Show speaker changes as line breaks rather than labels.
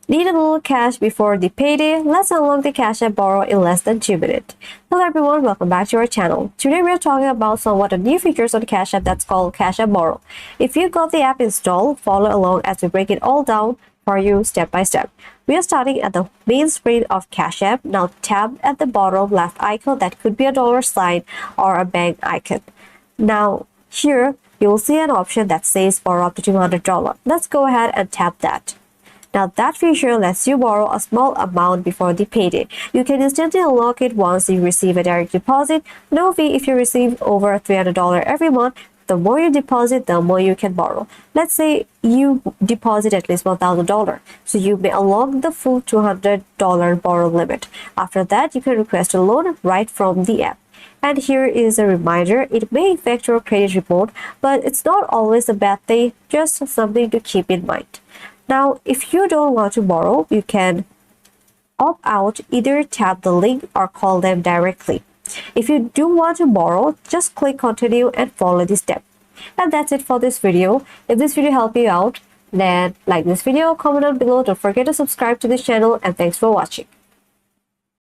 Need a little cash before the payday? Let's unlock the Cash App Borrow in less than 2 minutes. Hello everyone, welcome back to our channel. Today we are talking about somewhat of new features on Cash App that's called Cash App Borrow. If you got the app installed, follow along as we break it all down for you step by step. We are starting at the main screen of Cash App. Now tap at the bottom left icon that could be a dollar sign or a bank icon. Now here you will see an option that says borrow up to $200. Let's go ahead and tap that. Now that feature lets you borrow a small amount before the payday. You can instantly unlock it once you receive a direct deposit. No fee if you receive over $300 every month. The more you deposit, the more you can borrow. Let's say you deposit at least $1,000. So you may unlock the full $200 borrow limit. After that, you can request a loan right from the app. And here is a reminder, it may affect your credit report, but it's not always a bad thing, just something to keep in mind. Now, if you don't want to borrow, you can opt out, either tap the link or call them directly. If you do want to borrow, just click continue and follow the step. And that's it for this video. If this video helped you out, then like this video, comment down below, don't forget to subscribe to this channel, and thanks for watching.